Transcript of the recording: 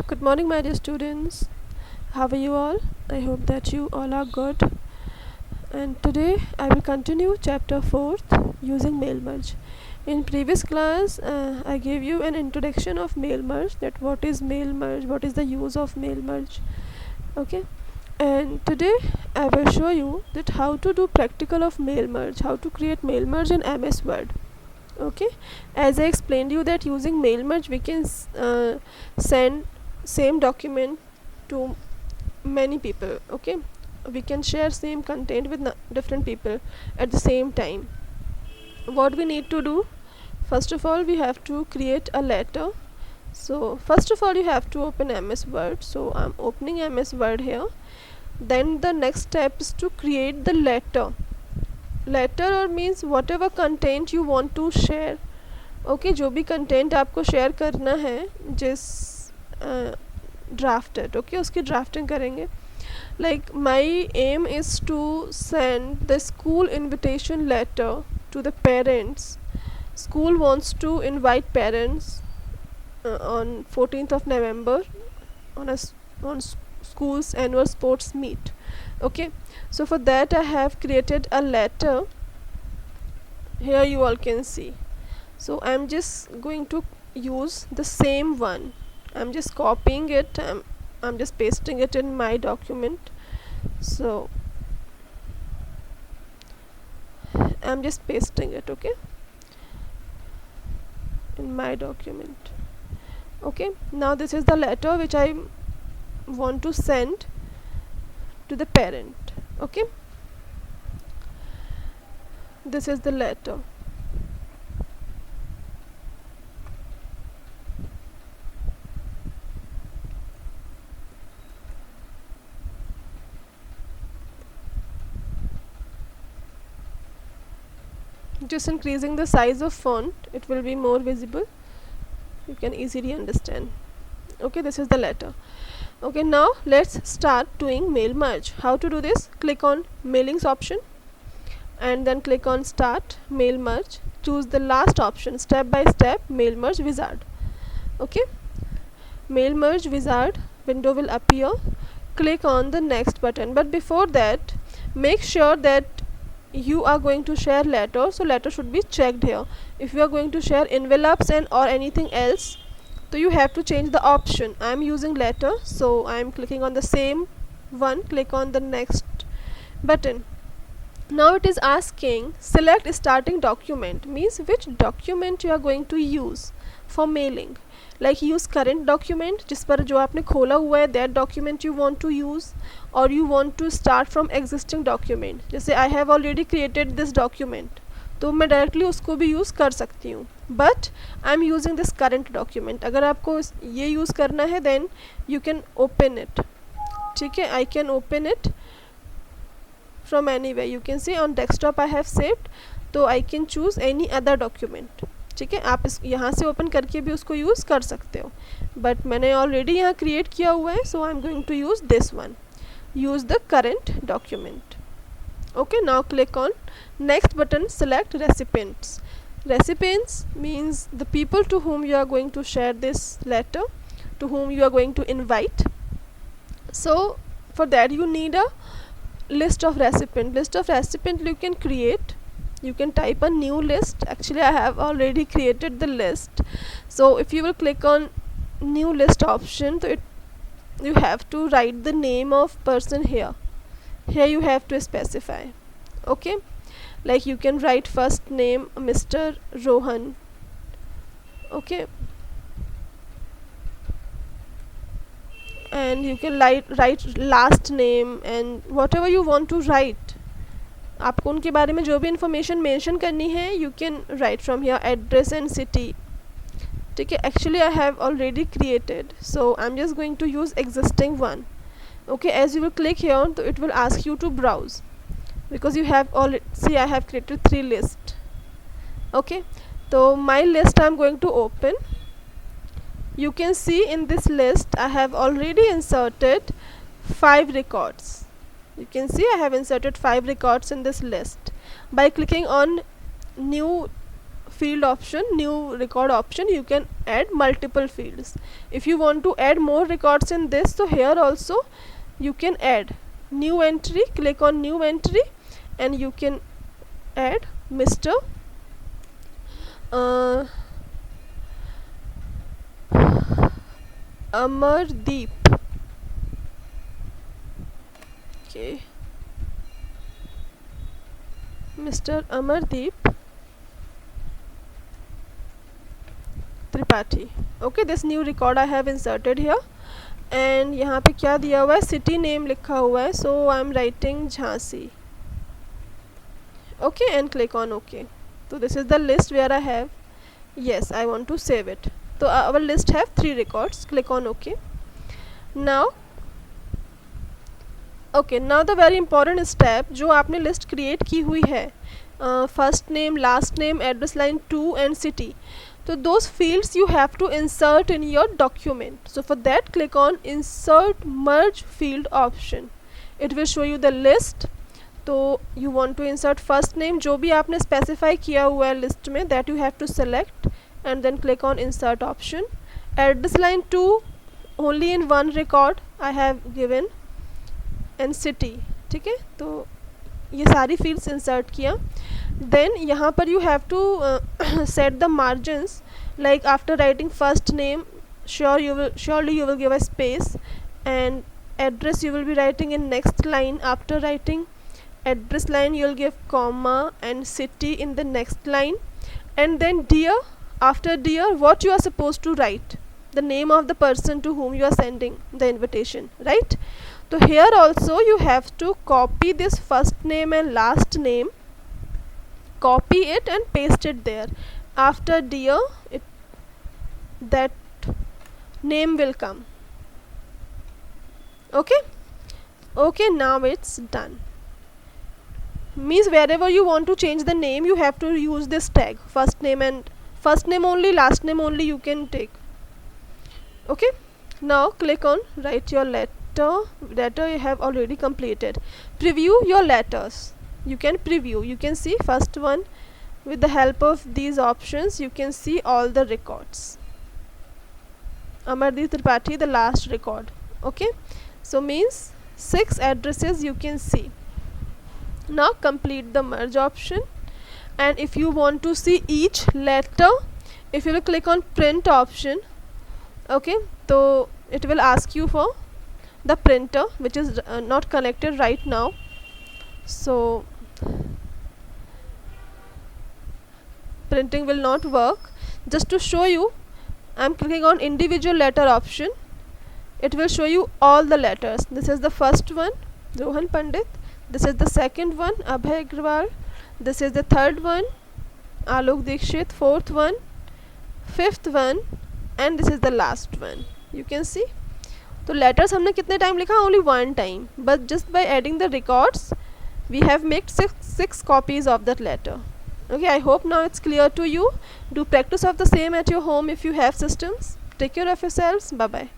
Good morning, my dear students. How are you all? I hope that you all are good. And today I will continue chapter 4th using mail merge. In previous class, I gave you an introduction of mail merge, that what is mail merge, what is the use of mail merge. Okay. And today I will show you that how to do practical of mail merge, how to create mail merge in MS Word. Okay, as I explained you that using mail merge we can send same document to many people. Okay, we can share same content with different people at the same time. What we need to do, first of all we have to create a letter. So first of all you have to open MS Word. So I'm opening MS Word here. Then the next step is to create the letter or means whatever content you want to share. Okay, जो भी content आपको share करना है, जिस drafted okay उसकी drafting करेंगे. Like my aim is to send the school invitation letter to the parents. School wants to invite parents on 14th of November on school's annual sports meet. Okay, so for that I have created a letter. Here you all can see. So I'm just going to use the same one. I'm just copying it. I'm just pasting it in my document. So I'm just pasting it, okay, in my document. Okay, now this is the letter which I want to send to the parent. Okay, this is the letter. Just increasing the size of font, it will be more visible, you can easily understand. Okay, this is the letter. Okay, now let's start doing mail merge. How to do this? Click on mailings option and then click on start mail merge. Choose the last option, step by step mail merge wizard. Okay, mail merge wizard window will appear. Click on the next button, but before that make sure that you are going to share letter, so letter should be checked here. If you are going to share envelopes and or anything else, so you have to change the option. I am using letter, so I am clicking on the same one. Click on the next button. Now it is asking select starting document, means which document you are going to use for mailing. Like use current document जिस पर जो आपने खोला हुआ है, that document you want to use, or you want to start from existing document. जैसे I have already created this document, तो मैं डायरेक्टली उसको भी यूज़ कर सकती हूँ, but I am using this current document. अगर आपको ये यूज़ करना है then you can open it. ठीक है, I can open it from any way. You can see on desktop I have saved, तो I can choose any other document. ठीक है, आप इस यहाँ से ओपन करके भी उसको यूज़ कर सकते हो, बट मैंने ऑलरेडी यहाँ क्रिएट किया हुआ है, so I am going to use this one. Use the current document. Okay, now click on next button, select recipients. Recipients means the people to whom you are going to share this letter, to whom you are going to invite. So for that you need a list of recipient. List of recipient you can create. You can type a new list. Actually I have already created the list, so if you will click on new list option, so you have to write the name of person here. Here you have to specify. Okay, like you can write first name Mr. Rohan. Okay, and you can write last name and whatever you want to write. आपको उनके बारे में जो भी information mention करनी है, you can write from here address and city. ठीक है, actually I have already created, so I'm just going to use existing one. Okay, as you will click here, so it will ask you to browse, because you have already, see I have created 3 lists. Okay, so my list I'm going to open. You can see in this list I have already inserted 5 records. You can see I have inserted 5 records in this list. By clicking on new field option, new record option, you can add multiple fields. If you want to add more records in this, so here also you can add new entry, click on new entry, and you can add Mr. Amardeep. Okay, Mr. Amardeep Tripathi. Okay, this new record I have inserted here, and यहाँ पे क्या दिया हुआ है, city name लिखा हुआ है, so I am writing Jhansi. Okay, and click on OK. So this is the list where I have, yes, I want to save it. So our list have 3 records. Click on OK. Now okay, now the very important step, जो आपने list create की हुई है, first name, last name, address line 2 and city, so those fields you have to insert in your document. So for that, click on insert merge field option. It will show you the list. तो you want to insert first name, जो भी आपने specify किया हुआ है list में, that you have to select and then click on insert option. Address line 2 only in one record I have given, and city. ठीक है, तो ये सारी fields insert किया. Then यहाँ पर you have to set the margins, like after writing first name, surely you will give a space, and address you will be writing in next line. After writing address line, you will give comma, and city in the next line, and then dear, after dear, what you are supposed to write, the name of the person to whom you are sending the invitation, right? So here also you have to copy this first name and last name, copy it and paste it there. After dear, that name will come. Okay, okay, now it's done. Means wherever you want to change the name, you have to use this tag, first name only, last name only you can take. Okay, now click on write your letter you have already completed. Preview your letters. You can preview, you can see first one. With the help of these options, you can see all the records. Amardeep Tripathi, the last record. Okay, so means 6 addresses you can see. Now complete the merge option, and if you want to see each letter, if you will click on print option, okay, so it will ask you for the printer, which is not connected right now. So printing will not work. Just to show you, I am clicking on individual letter option. It will show you all the letters. This is the first one, Rohan Pandit. This is the second one, Abhay Agrawal. This is the third one, Alok Dikshit. Fourth one, fifth one, and this is the last one. You can see. तो letters हमने कितने time लिखा? Only one time. But just by adding the records, we have made six copies of that letter. Okay, I hope now it's clear to you. Do practice of the same at your home if you have systems. Take care of yourselves. Bye bye.